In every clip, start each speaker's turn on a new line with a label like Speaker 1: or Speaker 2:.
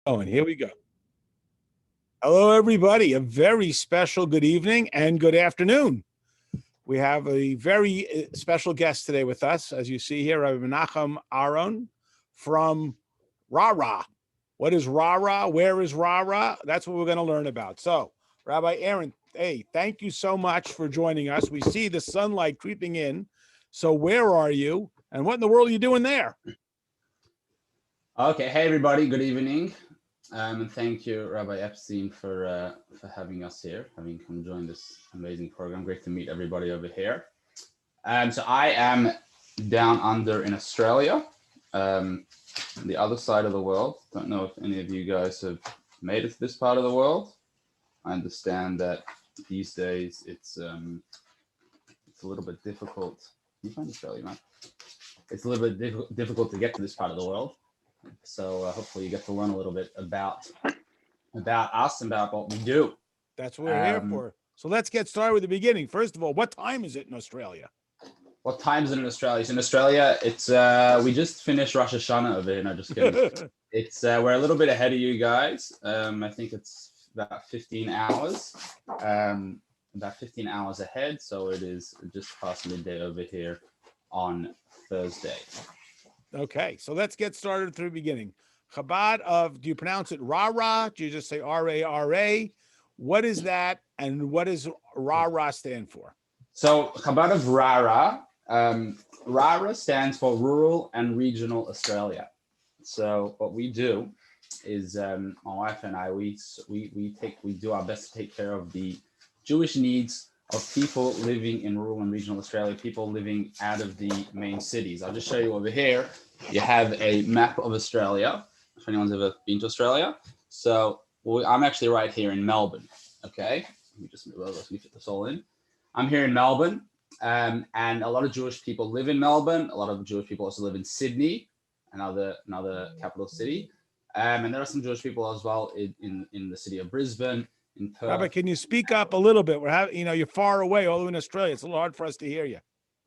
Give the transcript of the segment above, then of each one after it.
Speaker 1: Oh, and here we go. Hello, everybody. A very special good evening and good afternoon. We have a very special guest today with us. As you see here, Rabbi Menachem Aron from Rara. What is Rara? Where is Rara? That's what we're going to learn about. So, Rabbi Aron, hey, thank you so much for joining us. We see the sunlight creeping in. So, where are you? And what in the world are you doing there?
Speaker 2: Okay, hey everybody, good evening. And thank you, Rabbi Epstein, for having us here, having come join this amazing program. Great to meet everybody over here. So I am down under in Australia, on the other side of the world. Don't know if any of you guys have made it to this part of the world. I understand that these days it's a little bit difficult. You find Australia, man? It's a little bit difficult to get to this part of the world. So hopefully you get to learn a little bit about us and about what we do.
Speaker 1: That's what we're here for. So let's get started with the beginning. First of all, what time is it in Australia?
Speaker 2: What time is it in Australia? So in Australia, it's we just finished Rosh Hashanah over here. No, just kidding. It's we're a little bit ahead of you guys. I think it's about 15 hours. About 15 hours ahead. So it is just past midday over here on Thursday.
Speaker 1: Okay, so let's get started through the beginning. Chabad do you pronounce it Rara? Do you just say R-A-R-A? What is that? And what does Rara stand for?
Speaker 2: So Chabad of Rara, Rara stands for Rural and Regional Australia. So what we do is my wife and I, we do our best to take care of the Jewish needs of people living in rural and regional Australia, people living out of the main cities. I'll just show you over here. You have a map of Australia, if anyone's ever been to Australia. So I'm actually right here in Melbourne, okay? Let me just fit this all in. I'm here in Melbourne, and a lot of Jewish people live in Melbourne. A lot of Jewish people also live in Sydney, another capital city. And there are some Jewish people as well in the city of Brisbane.
Speaker 1: Rabbi, can you speak up a little bit? You're far away, all the way in Australia. It's a little hard for us to hear you.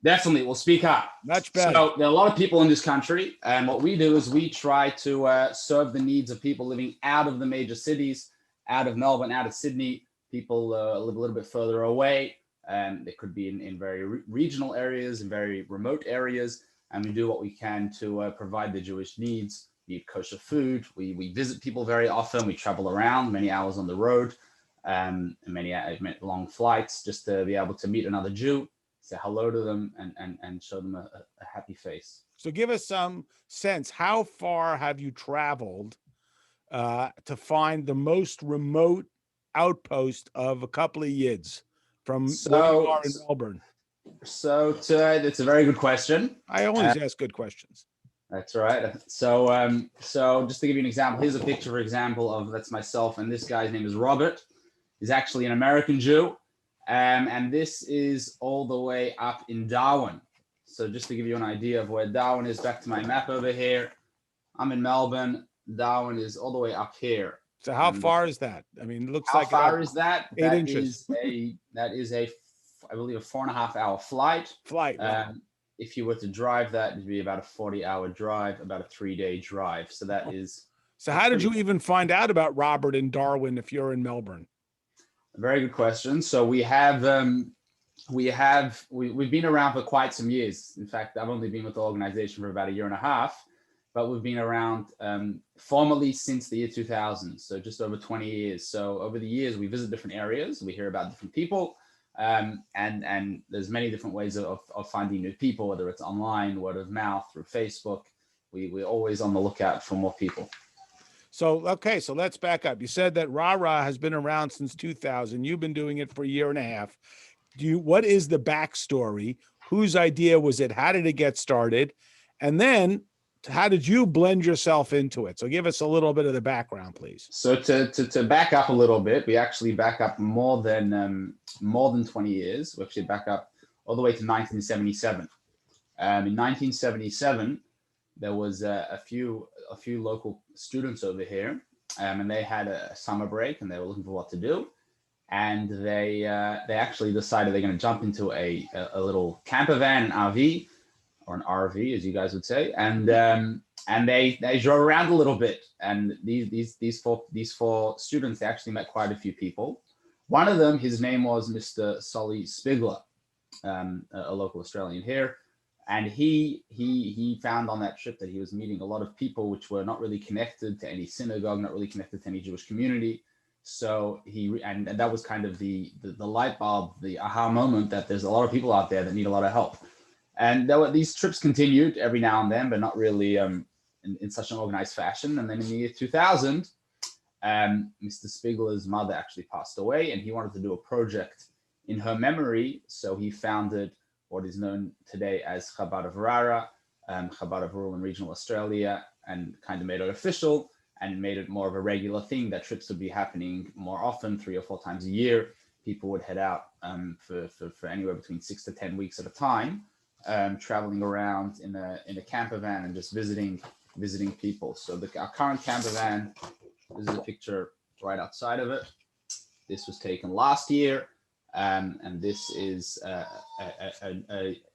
Speaker 2: Definitely, we'll speak up.
Speaker 1: Much better.
Speaker 2: So there are a lot of people in this country, and what we do is we try to serve the needs of people living out of the major cities, out of Melbourne, out of Sydney. People live a little bit further away, and they could be in very regional areas, in very remote areas, and we do what we can to provide the Jewish needs. We eat kosher food. We visit people very often. We travel around many hours on the road. And many long flights just to be able to meet another Jew, say hello to them, and show them a happy face.
Speaker 1: So give us some sense. How far have you traveled to find the most remote outpost of a couple of Yids from where you are in Melbourne?
Speaker 2: So that's a very good question.
Speaker 1: I always ask good questions.
Speaker 2: That's right. So just to give you an example, here's a picture, for example, that's myself, and this guy's name is Robert. He's actually an American Jew, and this is all the way up in Darwin. So just to give you an idea of where Darwin is, back to my map over here. I'm in Melbourne. Darwin is all the way up here.
Speaker 1: So how far is that? I mean, it looks
Speaker 2: how
Speaker 1: like
Speaker 2: far is that?
Speaker 1: 8 inches.
Speaker 2: That is a I believe a 4.5 hour flight.
Speaker 1: Wow.
Speaker 2: If you were to drive that, it'd be about a 40-hour drive, about a 3-day drive. So that is.
Speaker 1: So how did you even find out about Robert in Darwin if you're in Melbourne?
Speaker 2: Very good question. So we've been around for quite some years. In fact, I've only been with the organization for about 1.5 years, but we've been around formally since the year 2000. So just over 20 years. So over the years, we visit different areas. We hear about different people, and there's many different ways of finding new people, whether it's online, word of mouth, through Facebook. We're always on the lookout for more people.
Speaker 1: So, okay, so let's back up. You said that Rara has been around since 2000. You've been doing it for 1.5 years. What is the backstory? Whose idea was it? How did it get started? And then how did you blend yourself into it? So give us a little bit of the background, please.
Speaker 2: So to back up a little bit, we actually back up more than 20 years. We actually back up all the way to 1977. In 1977, there was a few local students over here, and they had a summer break, and they were looking for what to do. And they actually decided they're going to jump into a little camper van, an RV, or an RV, as you guys would say, and they drove around a little bit. And these four students, they actually met quite a few people. One of them, his name was Mr. Solly Spigler, a local Australian here. And he found on that trip that he was meeting a lot of people which were not really connected to any synagogue, not really connected to any Jewish community. So and that was kind of the light bulb, the aha moment that there's a lot of people out there that need a lot of help. And these trips continued every now and then, but not really in such an organized fashion. And then in the year 2000, Mr. Spigler's mother actually passed away, and he wanted to do a project in her memory. So he founded what is known today as Chabad of Rara, Chabad of Rural and Regional Australia, and kind of made it official and made it more of a regular thing that trips would be happening more often, 3 or 4 times a year. People would head out for anywhere between 6 to 10 weeks at a time, traveling around in a camper van and just visiting people. So our current camper van, this is a picture right outside of it. This was taken last year. And this is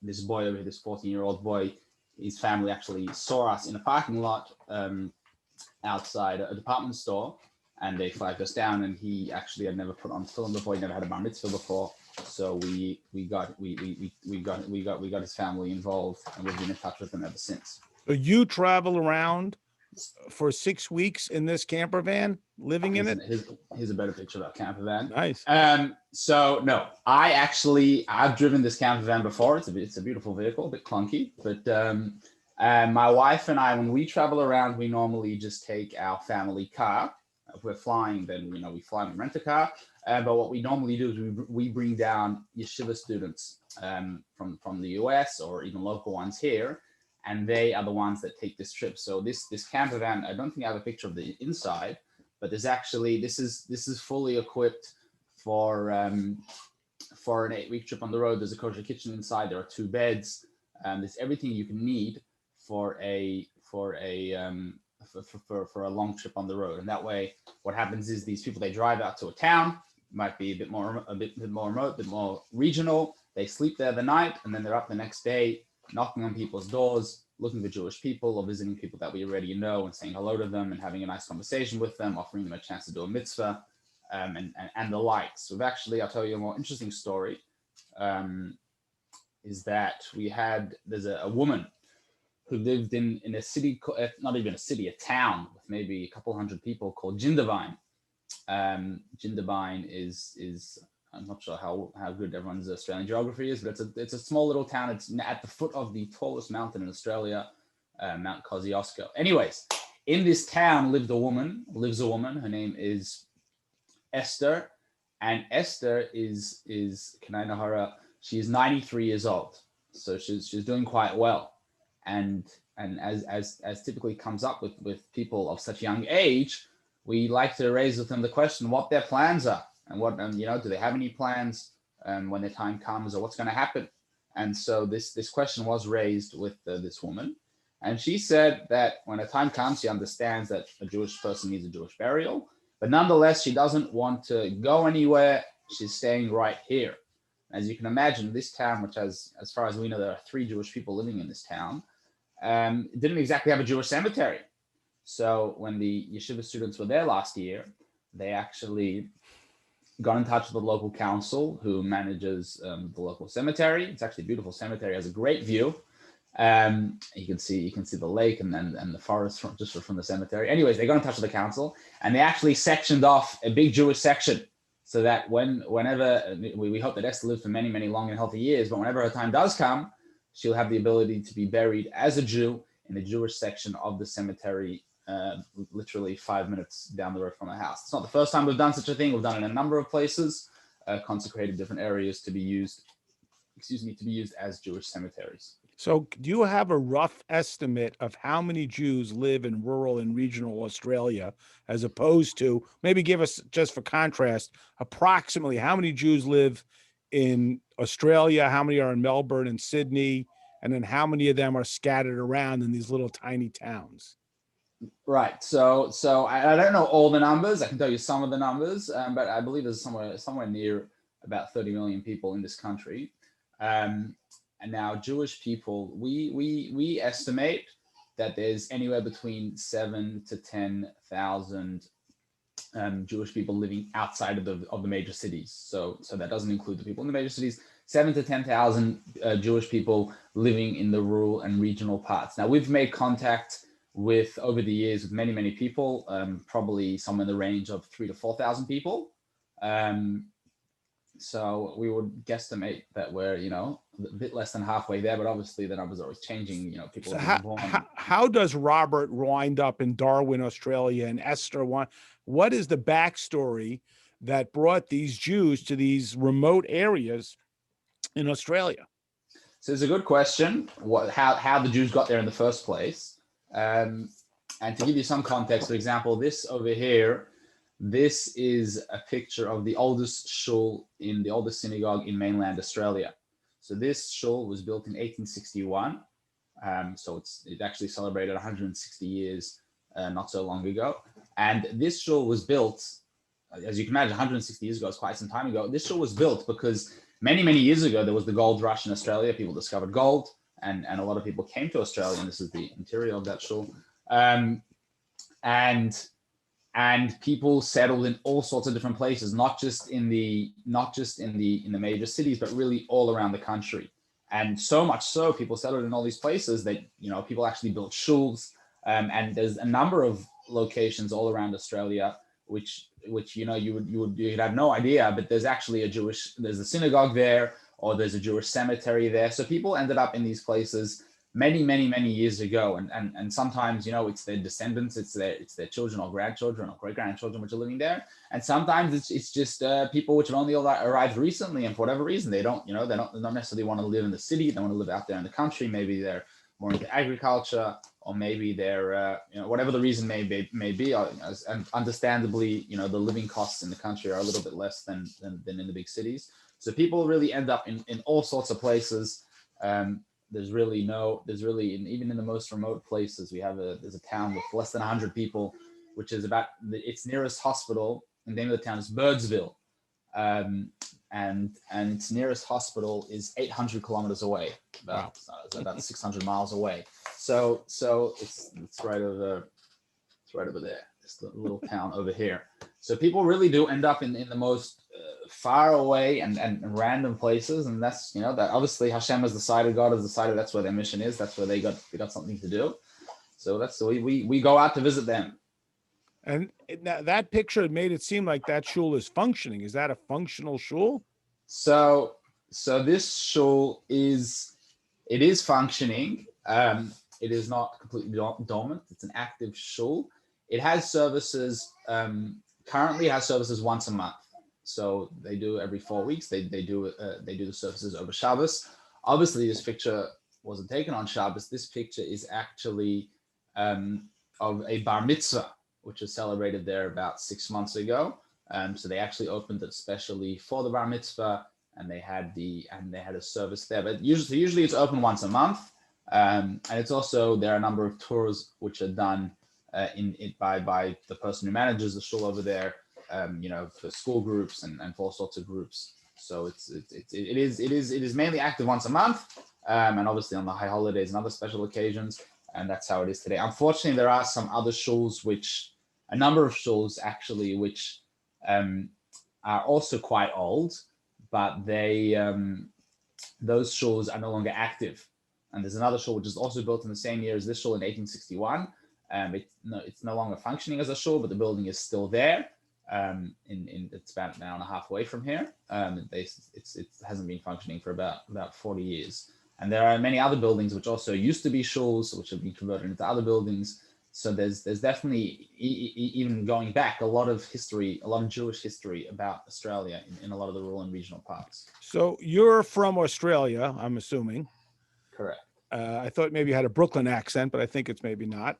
Speaker 2: this boy over here, this 14-year-old boy. His family actually saw us in a parking lot outside a department store, and they flagged us down. And he actually had never put on film before. He never had a bar mitzvah before. So we got his family involved, and we've been in touch with them ever since.
Speaker 1: So you travel around for 6 weeks in this camper van, living in it?
Speaker 2: Here's a better picture of that camper van.
Speaker 1: Nice.
Speaker 2: So no, I've driven this camper van before. It's a beautiful vehicle, a bit clunky, but my wife and I, when we travel around, we normally just take our family car. If we're flying, then we fly and rent a car. But what we normally do is we bring down yeshiva students from the US or even local ones here, and they are the ones that take this trip. So this camper van, I don't think I have a picture of the inside, but there's actually this is fully equipped for an 8-week trip on the road. There's a kosher kitchen inside. There are 2 beds. There's everything you can need for a long trip on the road. And that way, what happens is these people, they drive out to a town, might be a bit more remote, a bit more regional. They sleep there the night, and then they're up the next day, knocking on people's doors, looking for Jewish people or visiting people that we already know and saying hello to them and having a nice conversation with them, offering them a chance to do a mitzvah, and the likes. So actually, I'll tell you a more interesting story, is that there's a woman who lived in a city, not even a city, a town with maybe a couple hundred people, called Jindabyne. Jindabyne is I'm not sure how good everyone's Australian geography is, but it's a small little town. It's at the foot of the tallest mountain in Australia, Mount Kosciuszko. Anyways, in this town lives a woman. Her name is Esther, and Esther is Kanai Nahara. She is 93 years old, so she's doing quite well. And as typically comes up with people of such young age, we like to raise with them the question what their plans are, and what do they have any plans when the time comes, or what's going to happen. And so this question was raised with this woman, and she said that when the time comes, she understands that a Jewish person needs a Jewish burial, but nonetheless she doesn't want to go anywhere. She's staying right here. As you can imagine, this town, which has, as far as we know, there are 3 Jewish people living in this town, didn't exactly have a Jewish cemetery. So when the yeshiva students were there last year, they actually got in touch with the local council who manages the local cemetery. It's actually a beautiful cemetery, it has a great view. You can see the lake and the forest from the cemetery. Anyways, they got in touch with the council, and they actually sectioned off a big Jewish section, so that whenever we hope that Esther lives for many, many long and healthy years, but whenever her time does come, she'll have the ability to be buried as a Jew in the Jewish section of the cemetery, literally 5 minutes down the road from her house. It's not the first time we've done such a thing. We've done it in a number of places, consecrated different areas to be used as Jewish cemeteries.
Speaker 1: So do you have a rough estimate of how many Jews live in rural and regional Australia, as opposed to, maybe give us, just for contrast, approximately how many Jews live in Australia, how many are in Melbourne and Sydney, and then how many of them are scattered around in these little tiny towns?
Speaker 2: Right. So I don't know all the numbers. I can tell you some of the numbers, but I believe there's somewhere near about 30 million people in this country. And now Jewish people, we estimate that there's anywhere between 7 to 10,000 Jewish people living outside of the major cities. So that doesn't include the people in the major cities. 7 to 10,000 Jewish people living in the rural and regional parts. Now we've made contact with over the years with many people, probably somewhere in the range of 3,000 to 4,000 people. So we would guesstimate that we're, a bit less than halfway there, but obviously the numbers are always changing. People
Speaker 1: So
Speaker 2: are being born.
Speaker 1: how does Robert wind up in Darwin, Australia, and Esther one? What is the backstory that brought these Jews to these remote areas in Australia?
Speaker 2: So it's a good question. How the Jews got there in the first place, and to give you some context, for example, this over here, this is a picture of the oldest shul in the oldest synagogue in mainland Australia. So this shul was built in 1861. So it actually celebrated 160 years not so long ago. And this shul was built, as you can imagine, 160 years ago is quite some time ago. This shul was built because many years ago, there was the gold rush in Australia. People discovered gold, and a lot of people came to Australia. And this is the interior of that shul. And people settled in all sorts of different places, not just in the major cities, but really all around the country. And so much so, people settled in all these places that people actually built shuls. And there's a number of locations all around Australia which you'd have no idea, but there's actually there's a synagogue there, or there's a Jewish cemetery there. So people ended up in these places many years ago, and sometimes it's their descendants, it's their children or grandchildren or great grandchildren which are living there, and sometimes it's just people which have only arrived recently, and for whatever reason they don't necessarily want to live in the city. They want to live out there in the country. Maybe they're more into agriculture, or maybe they're whatever the reason may be. And understandably, the living costs in the country are a little bit less than in the big cities. So people really end up in all sorts of places. There's really even in the most remote places, there's a town with less than 100 people, which is about its nearest hospital. And the name of the town is Birdsville, and its nearest hospital is 800 kilometers away, about 600 miles away. So it's right over there. This little town over here. So people really do end up in the most far away and random places, and that's that obviously Hashem has decided, God has decided that's where their mission is. That's where they got something to do. So that's the way we go out to visit them.
Speaker 1: And that picture made it seem like that shul is functioning. Is that a functional shul?
Speaker 2: So this shul is functioning. It is not completely dormant. It's an active shul. It has services. Currently has services once a month. So they do every 4 weeks. They do the services over Shabbos. Obviously, this picture wasn't taken on Shabbos. This picture is actually of a bar mitzvah, which was celebrated there about 6 months ago. So they actually opened it especially for the bar mitzvah, and they had a service there. But usually it's open once a month, and it's also there are a number of tours which are done by the person who manages the shul over there. For school groups and for all sorts of groups. So it is mainly active once a month, and obviously on the high holidays and other special occasions, and that's how it is today. Unfortunately, there are some other shuls, a number of shuls actually, which are also quite old, but those shuls are no longer active. And there's another shul which is also built in the same year as this shul in 1861. It's no longer functioning as a shul, but the building is still there. It's about an hour and a half away from here. It hasn't been functioning for about 40 years. And there are many other buildings which also used to be shuls, which have been converted into other buildings. So there's definitely, even going back, a lot of Jewish history about Australia in a lot of the rural and regional parts.
Speaker 1: So you're from Australia, I'm assuming.
Speaker 2: Correct.
Speaker 1: I thought maybe you had a Brooklyn accent, but I think it's maybe not.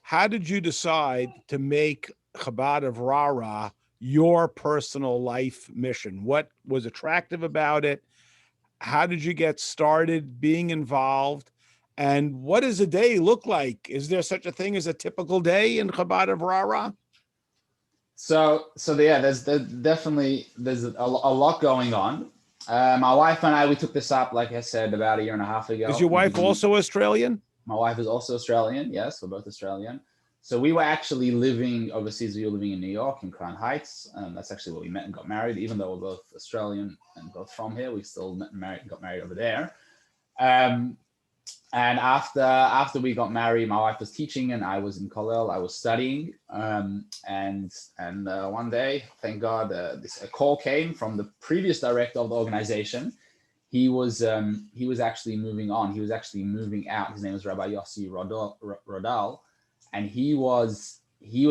Speaker 1: How did you decide to make Chabad of Rara your personal life mission? What was attractive about it? How did you get started being involved? And what does a day look like? Is there such a thing as a typical day in Chabad of Rara?
Speaker 2: So yeah, there's a lot going on. My wife and I, we took this up, like I said, about a year and a half ago.
Speaker 1: Is your wife also Australian?
Speaker 2: My wife is also Australian. Yes, we're both Australian. So we were actually living overseas. We were living in New York, in Crown Heights. That's actually where we met and got married. Even though we're both Australian and both from here, we still met and got married over there. And after we got married, my wife was teaching and I was in Kollel. I was studying. And one day, thank God, a call came from the previous director of the organization. He was actually moving on. He was actually moving out. His name was Rabbi Yossi Rodal, and he was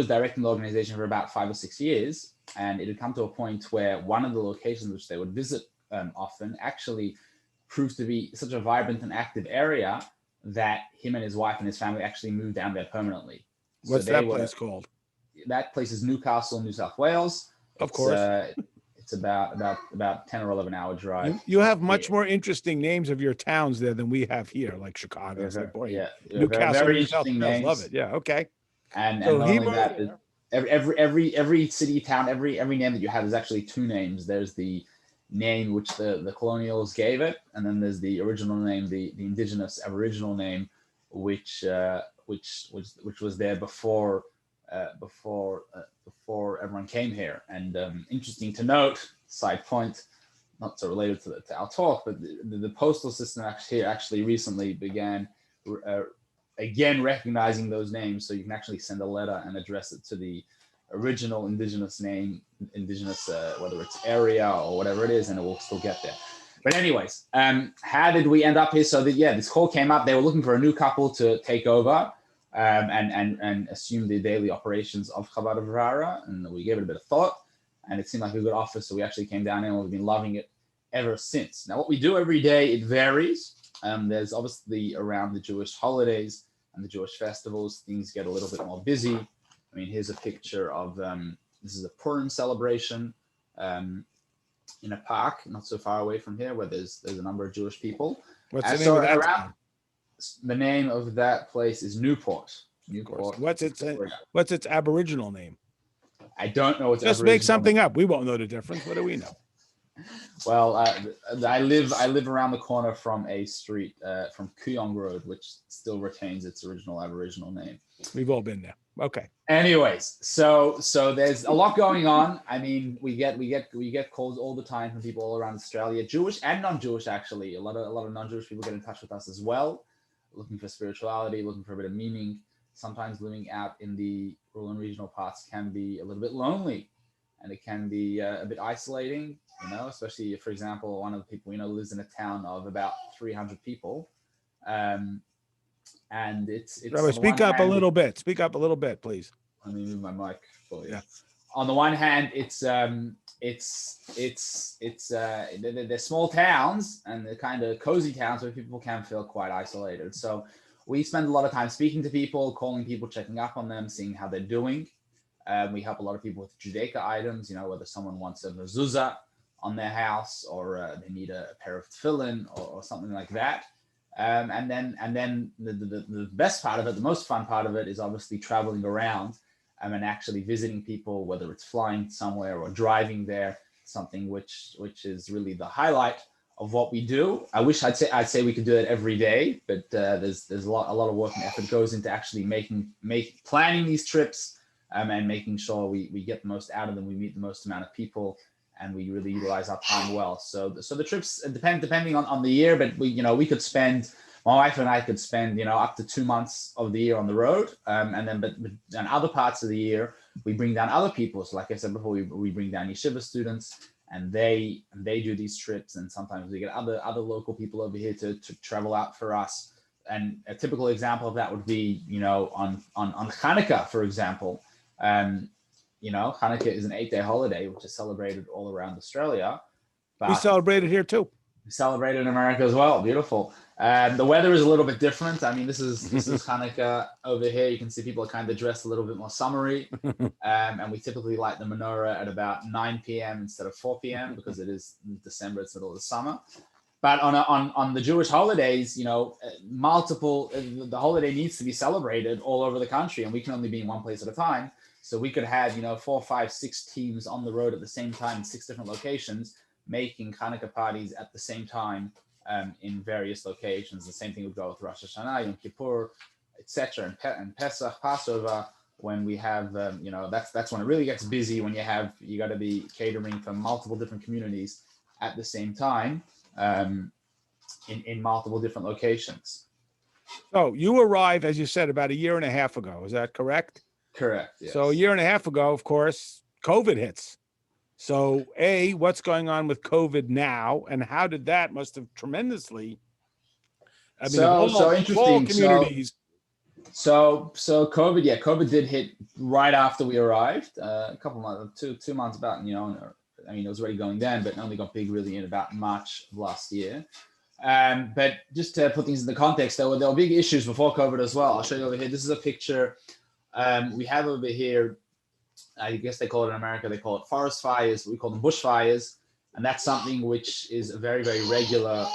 Speaker 2: directing the organization for about 5 or 6 years. And it had come to a point where one of the locations which they would visit often actually proved to be such a vibrant and active area that him and his wife and his family actually moved down there permanently.
Speaker 1: What's that place called?
Speaker 2: That place is Newcastle, New South Wales.
Speaker 1: Of course.
Speaker 2: It's about 10 or 11 hour drive.
Speaker 1: You have much more interesting names of your towns there than we have here, like Chicago. Newcastle,
Speaker 2: very
Speaker 1: New South
Speaker 2: interesting
Speaker 1: Wales.
Speaker 2: names.
Speaker 1: Love it. Yeah. Okay.
Speaker 2: And
Speaker 1: So
Speaker 2: not
Speaker 1: he
Speaker 2: only that, every city, town, every name that you have is actually two names. There's the name which the colonials gave it, and then there's the original name, the indigenous Aboriginal name, which was there before everyone came here. And interesting to note, side point, not so related to our talk, but the postal system actually recently began again recognizing those names, so you can actually send a letter and address it to the original indigenous name, whether it's area or whatever it is, and it will still get there. But anyways, how did we end up here? So this call came up. They were looking for a new couple to take over and assume the daily operations of Chabad of Rara, and we gave it a bit of thought, and it seemed like a good offer, so we actually came down here, and we've been loving it ever since. Now, what we do every day, it varies. There's obviously around the Jewish holidays and the Jewish festivals, things get a little bit more busy. I mean, here's a picture of, this is a Purim celebration in a park not so far away from here where there's a number of Jewish people.
Speaker 1: What's the name of that town?
Speaker 2: The name of that place is Newport.
Speaker 1: What's its Aboriginal name?
Speaker 2: I don't know.
Speaker 1: Just make something up. We won't know the difference. What do we know?
Speaker 2: Well, I live around the corner from a street from Kuyong Road, which still retains its original Aboriginal name.
Speaker 1: We've all been there. Okay.
Speaker 2: Anyways, so there's a lot going on. I mean, we get calls all the time from people all around Australia, Jewish and non-Jewish actually. A lot of non-Jewish people get in touch with us as well, looking for spirituality, looking for a bit of meaning. Sometimes living out in the rural and regional parts can be a little bit lonely, and it can be a bit isolating, especially if, for example, one of the people we know lives in a town of about 300 people. And it's
Speaker 1: Rabbi, speak up a little bit. Speak up a little bit, please.
Speaker 2: Let me move my mic for you.
Speaker 1: Yeah.
Speaker 2: On the one hand, they're small towns and they're kind of cozy towns where people can feel quite isolated. So we spend a lot of time speaking to people, calling people, checking up on them, seeing how they're doing. We help a lot of people with Judaica items, whether someone wants a mezuzah on their house or they need a pair of tefillin or something like that. And then the best part of it, the most fun part of it, is obviously traveling around and actually visiting people, whether it's flying somewhere or driving there, something which is really the highlight of what we do. I wish I'd say we could do that every day, but there's a lot of work and effort goes into actually planning these trips and making sure we get the most out of them, we meet the most amount of people, and we really utilize our time well. So the trips depending on the year, but we could spend, my wife and I could spend up to 2 months of the year on the road, and then but on other parts of the year we bring down other people. So like I said before, we bring down yeshiva students, and they do these trips, and sometimes we get other local people over here to travel out for us. And a typical example of that would be on Hanukkah, for example. Hanukkah is an 8-day holiday, which is celebrated all around Australia.
Speaker 1: We celebrate it here too.
Speaker 2: We celebrate it in America as well. Beautiful. The weather is a little bit different. I mean, this is Hanukkah over here. You can see people are kind of dressed a little bit more summery. And we typically light the menorah at about 9 p.m. instead of 4 p.m. because it is December, it's the middle of the summer. But on the Jewish holidays, the holiday needs to be celebrated all over the country, and we can only be in one place at a time. So we could have, 4, 5, 6 teams on the road at the same time in 6 different locations, making Hanukkah parties at the same time in various locations. The same thing would go with Rosh Hashanah, Yom Kippur, etc., and Pesach, Passover. When we have, that's when it really gets busy. When you got to be catering for multiple different communities at the same time in multiple different locations.
Speaker 1: So you arrived, as you said, about a year and a half ago. Is that correct?
Speaker 2: Correct. Yes.
Speaker 1: So a year and a half ago, of course, COVID hits. So what's going on with COVID now, and how did that must have tremendously? I mean,
Speaker 2: so interesting.
Speaker 1: All communities.
Speaker 2: So COVID did hit right after we arrived. A couple months, two months about, it was already going down, but only got big really in about March of last year. But just to put things in the context, there were big issues before COVID as well. I'll show you over here. This is a picture we have over here. I guess they call it in America, they call it forest fires. We call them bushfires. And that's something which is a very, very regular,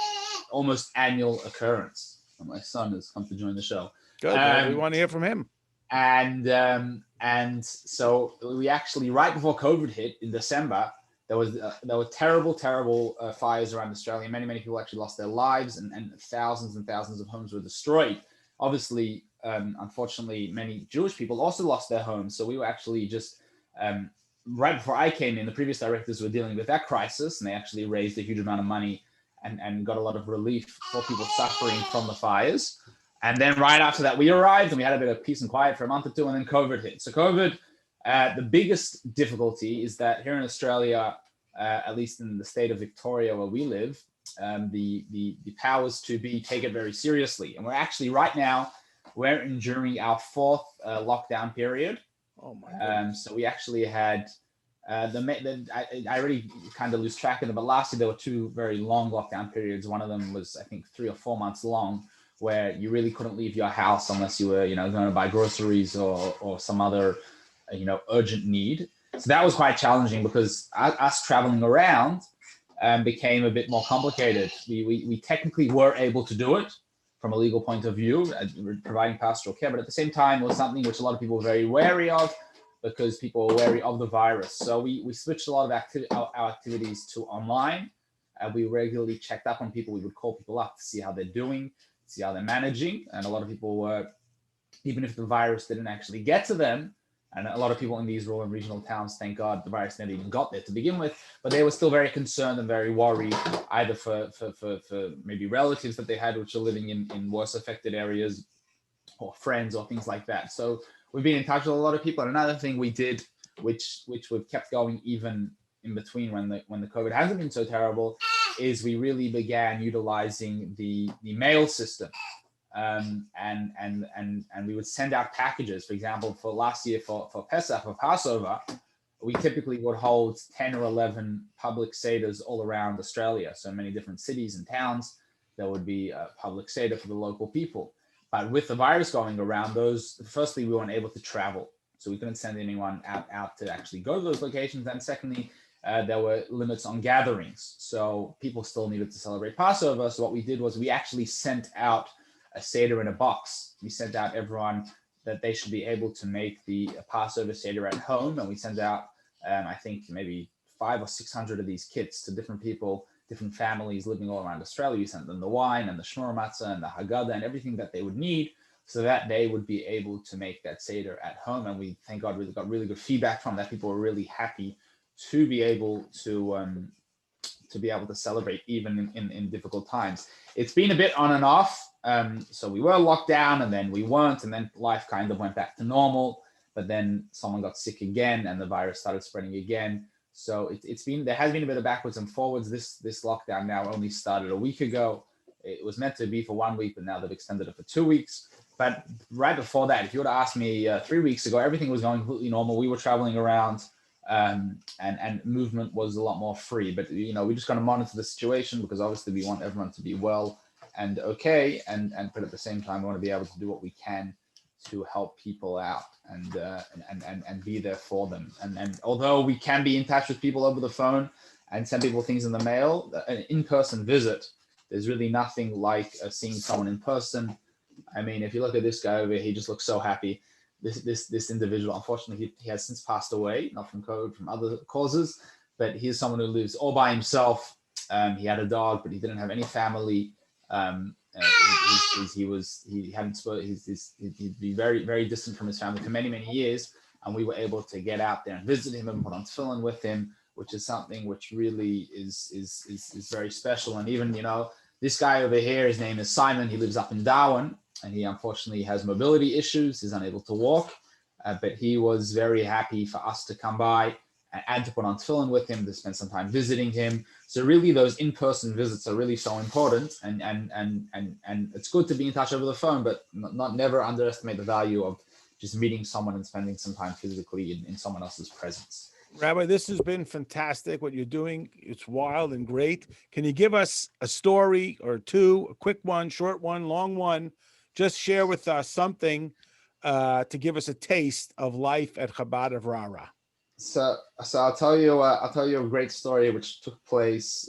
Speaker 2: almost annual occurrence. And my son has come to join the show.
Speaker 1: Good. We want to hear from him.
Speaker 2: And so we actually, right before COVID hit in December, there were terrible fires around Australia. Many people actually lost their lives, and thousands of homes were destroyed. Obviously, unfortunately, many Jewish people also lost their homes. So we were actually just right before I came in, the previous directors were dealing with that crisis, and they actually raised a huge amount of money and got a lot of relief for people suffering from the fires. And then right after that, we arrived and we had a bit of peace and quiet for a month or two, and then COVID hit. So COVID, the biggest difficulty is that here in Australia, at least in the state of Victoria where we live, the powers to be take it very seriously. And we're actually right now, we're enduring our fourth lockdown period.
Speaker 1: Oh my goodness.
Speaker 2: So we actually had, I already kind of lose track of them, but last year there were two very long lockdown periods. One of them was, I think, 3 or 4 months long, where you really couldn't leave your house unless you were, going to buy groceries or some other, urgent need. So that was quite challenging because us traveling around became a bit more complicated. We technically were able to do it from a legal point of view, providing pastoral care, but at the same time, it was something which a lot of people were very wary of because people were wary of the virus. So we switched a lot of our activities to online. We regularly checked up on people. We would call people up to see how they're doing, see how they're managing. And a lot of people were, even if the virus didn't actually get to them, and a lot of people in these rural and regional towns, thank God the virus never even got there to begin with, but they were still very concerned and very worried, either for maybe relatives that they had which are living in worse affected areas, or friends or things like that. So we've been in touch with a lot of people. And another thing we did, which we've kept going even in between when the COVID hasn't been so terrible, is we really began utilizing the mail system. And we would send out packages. For example, for last year for Pesach, for Passover, we typically would hold 10 or 11 public seders all around Australia. So many different cities and towns, there would be a public seder for the local people. But with the virus going around, firstly, we weren't able to travel. So we couldn't send anyone out to actually go to those locations. And secondly, there were limits on gatherings. So people still needed to celebrate Passover. So what we did was we actually sent out a Seder in a box. We sent out everyone that they should be able to make the Passover Seder at home. And we sent out, I think, maybe 500 or 600 of these kits to different people, different families living all around Australia. We sent them the wine and the Shmur Matzah and the Haggadah and everything that they would need so that they would be able to make that Seder at home. And we, thank God, really got really good feedback from that. People were really happy to be able to celebrate even in difficult times. It's been a bit on and off. So we were locked down and then we weren't, and then life kind of went back to normal, but then someone got sick again and the virus started spreading again. So there has been a bit of backwards and forwards. This lockdown now only started a week ago. It was meant to be for 1 week, but now they've extended it for 2 weeks. But right before that, if you were to ask me 3 weeks ago, everything was going completely normal. We were traveling around and movement was a lot more free, but we just got to monitor the situation because obviously we want everyone to be well and okay, but at the same time we want to be able to do what we can to help people out and be there for them. And although we can be in touch with people over the phone and send people things in the mail, an in-person visit, there's really nothing like seeing someone in person. I mean, if you look at this guy over here, he just looks so happy. This individual, unfortunately, he has since passed away, not from COVID, from other causes. but he's someone who lives all by himself. He had a dog, but he didn't have any family. He'd be very, very distant from his family for many, many years. And we were able to get out there and visit him and put on tefillin with him, which is something which really is very special. And even, this guy over here, his name is Simon. He lives up in Darwin, and he unfortunately has mobility issues. He's unable to walk, but he was very happy for us to come by and to put on tefillin with him, to spend some time visiting him. So really, those in-person visits are really so important, and it's good to be in touch over the phone, but never underestimate the value of just meeting someone and spending some time physically in someone else's presence.
Speaker 1: Rabbi, this has been fantastic. What you're doing, it's wild and great. Can you give us a story or two, a quick one, short one, long one? Just share with us something to give us a taste of life at Chabad of Rara.
Speaker 2: So I'll tell you a great story which took place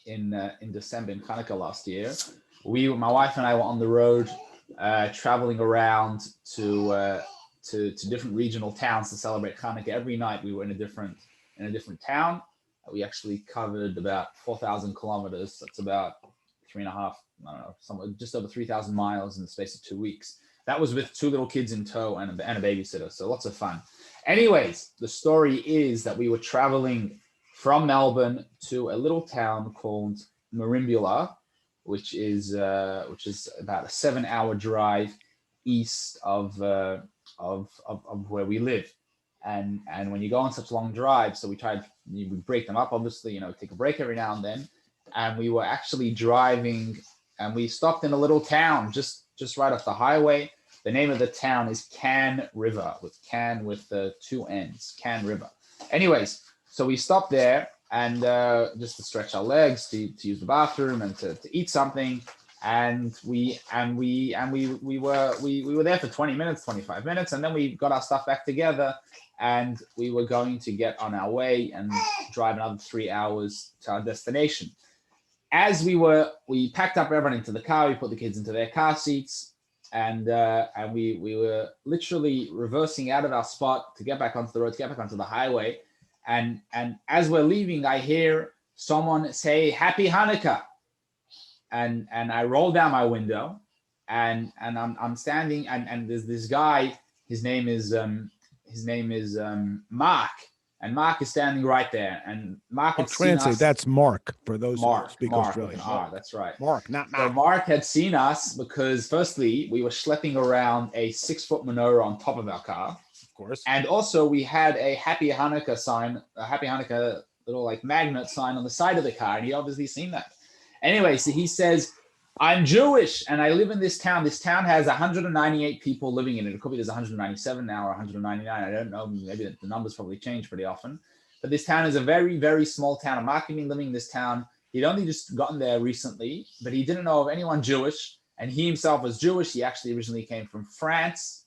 Speaker 2: in December, in Hanukkah last year. My wife and I were on the road, traveling around to different regional towns to celebrate Hanukkah. Every night we were in a different town. We actually covered about 4,000 kilometers. That's about 3.5, just over 3,000 miles in the space of 2 weeks. That was with 2 little kids in tow and a babysitter. So lots of fun. Anyways, the story is that we were traveling from Melbourne to a little town called Merimbula, which is about a 7-hour drive east of where we live. And when you go on such long drives, so we break them up, obviously, take a break every now and then. And we were actually driving, and we stopped in a little town just right off the highway. The name of the town is Can River, with 2 N's, Can River. Anyways, so we stopped there and just to stretch our legs, to use the bathroom and to eat something. And we were there for 20 minutes, 25 minutes, and then we got our stuff back together, and we were going to get on our way and drive another 3 hours to our destination. As we packed up everyone into the car, we put the kids into their car seats, and we were literally reversing out of our spot to get back onto the road, to get back onto the highway. And as we're leaving, I hear someone say, "Happy Hanukkah." And I roll down my window, and I'm standing, and there's this guy. His name is Mark, and Mark is standing right there. And Mark had
Speaker 1: translate. That's Mark for those who speak Australian.
Speaker 2: That's right.
Speaker 1: Mark, not Mark.
Speaker 2: So Mark had seen us because, firstly, we were schlepping around a 6-foot menorah on top of our car,
Speaker 1: of course,
Speaker 2: and also we had a Happy Hanukkah sign, a Happy Hanukkah little magnet sign on the side of the car, and he'd obviously seen that. Anyway, so he says, "I'm Jewish and I live in this town. This town has 198 people living in it. It could be there's 197 now or 199. I don't know. Maybe the numbers probably change pretty often. But this town is a very, very small town. And Mark had been living in this town. He'd only just gotten there recently, but he didn't know of anyone Jewish. And he himself was Jewish. He actually originally came from France.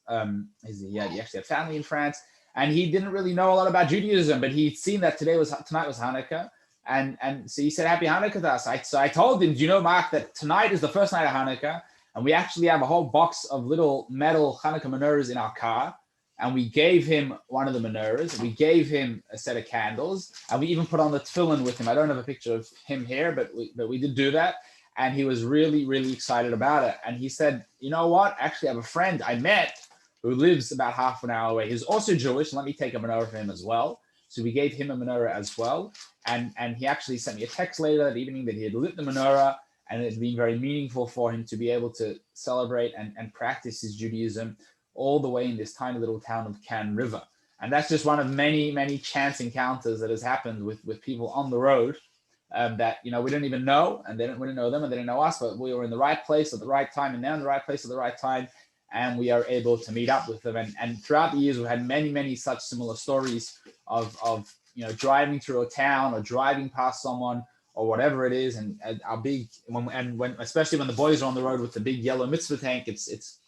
Speaker 2: He actually had family in France. And he didn't really know a lot about Judaism, but he'd seen that tonight was Hanukkah. And so he said, "Happy Hanukkah to us." So I told him, "Do you know, Mark, that tonight is the first night of Hanukkah, and we actually have a whole box of little metal Hanukkah menorahs in our car." And we gave him one of the menorahs. We gave him a set of candles, and we even put on the tefillin with him. I don't have a picture of him here, but we did do that. And he was really, really excited about it. And he said, "You know what? Actually, I have a friend I met who lives about half an hour away. He's also Jewish. Let me take a menorah for him as well." So we gave him a menorah as well. And he actually sent me a text later that evening that he had lit the menorah, and it had been very meaningful for him to be able to celebrate and practice his Judaism all the way in this tiny little town of Can River. And that's just one of many, many chance encounters that has happened with people on the road that, we didn't even know, and we didn't know them and they didn't know us, but we were in the right place at the right time, and they're in the right place at the right time, and we are able to meet up with them. And throughout the years, we've had many, many such similar stories of driving through a town or driving past someone or whatever it is, and our big, especially when the boys are on the road with the big yellow mitzvah tank, it's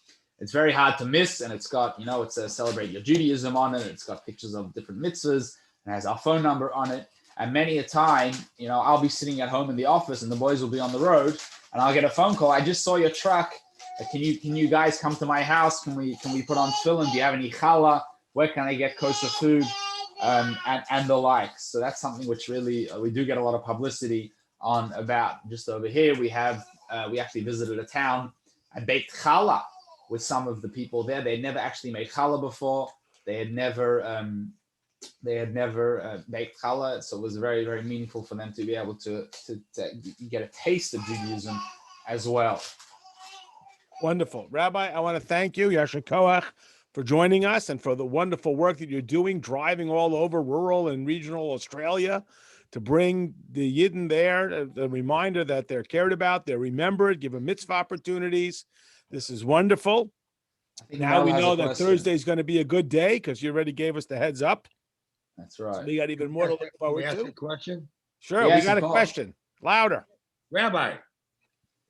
Speaker 2: very hard to miss, and it's got, it's a Celebrate Your Judaism on it, it's got pictures of different mitzvahs, and has our phone number on it. And many a time, I'll be sitting at home in the office and the boys will be on the road, and I'll get a phone call. "I just saw your truck. Can you guys come to my house? Can we put on tefillin? Do you have any challah? Where can I get kosher food?" and the likes. So that's something which really we do get a lot of publicity on. About just over here, we actually visited a town and baked challah with some of the people there. They had never actually made challah before. They had never baked challah, so it was very, very meaningful for them to be able to get a taste of Judaism as well.
Speaker 1: Wonderful. Rabbi, I want to thank you, Yasher Koach, for joining us and for the wonderful work that you're doing, driving all over rural and regional Australia to bring the Yidden there, the reminder that they're cared about, they're remembered, give them mitzvah opportunities. This is wonderful. Now we know that Thursday is going to be a good day because you already gave us the heads up.
Speaker 2: That's right.
Speaker 1: So we got even more to look forward to.
Speaker 3: A question?
Speaker 1: Sure, yes, we got a question. Louder.
Speaker 3: Rabbi.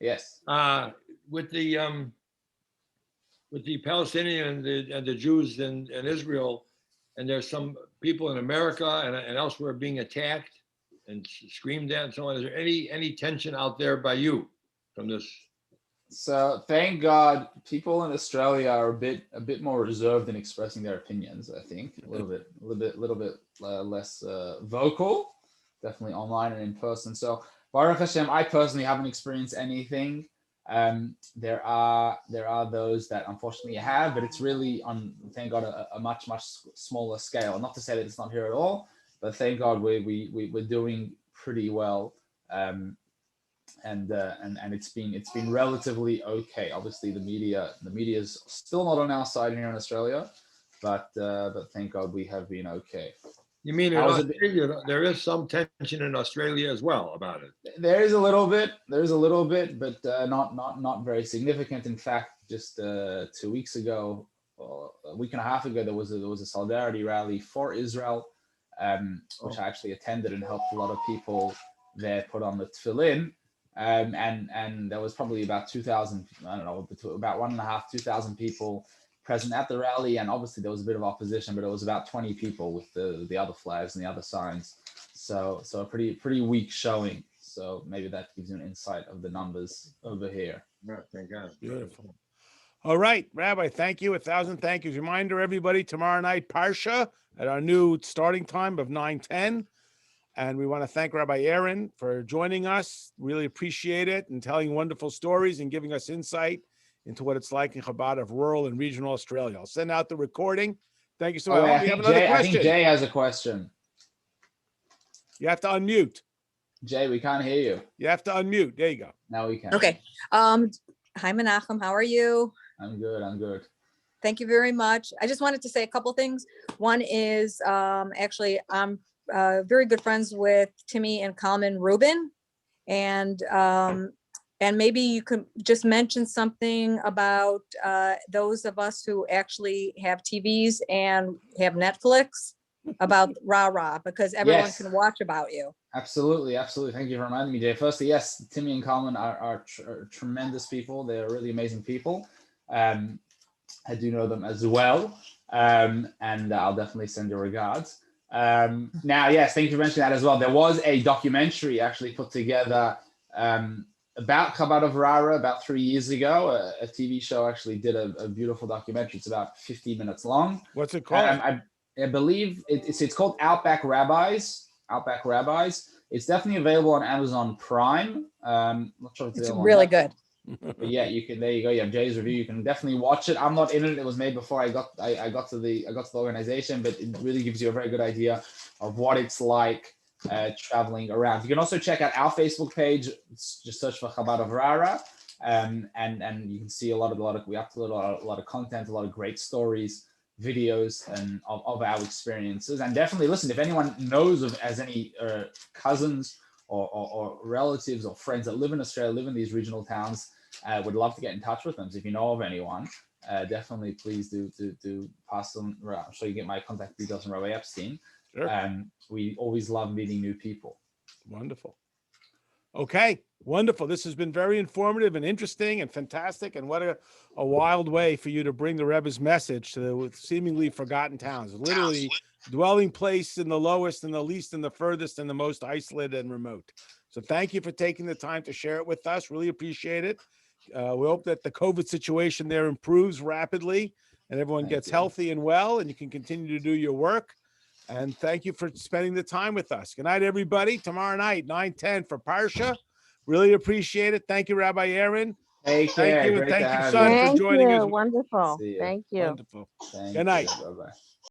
Speaker 2: Yes.
Speaker 3: With the Palestinian and the Jews in Israel, and there's some people in America and elsewhere being attacked and screamed at and so on. Is there any tension out there by you from this?
Speaker 2: So thank God, people in Australia are a bit more reserved in expressing their opinions. I think a little bit less vocal, definitely online and in person. So Baruch Hashem, I personally haven't experienced anything. There are those that unfortunately have, but it's really on, thank God, a much smaller scale. Not to say that it's not here at all, but thank God we're doing pretty well. And it's been relatively okay. Obviously, the media is still not on our side here in Australia, but thank God we have been okay.
Speaker 3: You mean in Australia, there is some tension in Australia as well about it?
Speaker 2: There is a little bit, but not very significant. In fact, just 2 weeks ago, or a week and a half ago, there was a solidarity rally for Israel, which I actually attended and helped a lot of people there put on the tefillin. And there was probably about 2,000, I don't know, about 1,500, 2,000 people present at the rally. And obviously there was a bit of opposition, but it was about 20 people with the other flags and the other signs. So a pretty weak showing. So maybe that gives you an insight of the numbers over here.
Speaker 3: Right, thank God.
Speaker 1: Beautiful. All right, Rabbi, thank you. 1,000 thank yous. Reminder, everybody, tomorrow night, Parsha at our new starting time of 9:10. And we want to thank Rabbi Aron for joining us. Really appreciate it and telling wonderful stories and giving us insight into what it's like in Chabad of rural and regional Australia. I'll send out the recording. Thank you so much.
Speaker 2: I think Jay has a question.
Speaker 1: You have to unmute.
Speaker 2: Jay, we can't hear you.
Speaker 1: You have to unmute. There you go.
Speaker 2: Now we can.
Speaker 4: Okay. Hi, Menachem. How are you?
Speaker 2: I'm good.
Speaker 4: Thank you very much. I just wanted to say a couple things. One is actually I'm very good friends with Timmy and Kalman Rubin, and maybe you could just mention something about those of us who actually have TVs and have Netflix about Rah, because everyone can watch about you.
Speaker 2: Absolutely. Thank you for reminding me, Jay. Firstly, yes, Timmy and Kalman are tremendous people. They're really amazing people. I do know them as well, and I'll definitely send your regards. Now, yes, thank you for mentioning that as well. There was a documentary actually put together about Chabad of Rara about 3 years ago. A TV show actually did a beautiful documentary. It's about 15 minutes long.
Speaker 1: What's it called?
Speaker 2: I believe it's called Outback Rabbis. It's definitely available on Amazon Prime. Not sure if
Speaker 4: it's really good.
Speaker 2: But yeah, you can. There you go. You have Jay's review. You can definitely watch it. I'm not in it. It was made before I got to the organization, but it really gives you a very good idea of what it's like traveling around. You can also check out our Facebook page. Just search for Chabad of Rara, and you can see a lot of we upload a lot of content, a lot of great stories, videos, and of our experiences. And definitely listen, if anyone knows of any cousins or relatives or friends that live in Australia, live in these regional towns, would love to get in touch with them. So if you know of anyone, definitely please do pass them. I'm sure you get my contact details from Rabbi Epstein.
Speaker 1: Sure.
Speaker 2: We always love meeting new people.
Speaker 1: Wonderful. Okay, wonderful. This has been very informative and interesting and fantastic. And what a wild way for you to bring the Rebbe's message to the seemingly forgotten towns. Literally dwelling place in the lowest and the least and the furthest and the most isolated and remote. So thank you for taking the time to share it with us. Really appreciate it. We hope that the COVID situation there improves rapidly and everyone gets healthy and well, and you can continue to do your work. And thank you for spending the time with us. Good night, everybody. Tomorrow night, 9:10 for Parsha. Really appreciate it. Thank you, Rabbi Aaron.
Speaker 2: Take
Speaker 1: Thank
Speaker 2: care.
Speaker 1: you, and
Speaker 2: Great to
Speaker 1: thank you,
Speaker 2: have
Speaker 1: son,
Speaker 2: you.
Speaker 1: for
Speaker 5: Thank
Speaker 1: joining us.
Speaker 5: you. Wonderful.
Speaker 2: See you.
Speaker 5: Thank you.
Speaker 1: Wonderful.
Speaker 2: Thank
Speaker 1: Good night.
Speaker 2: you. Bye-bye.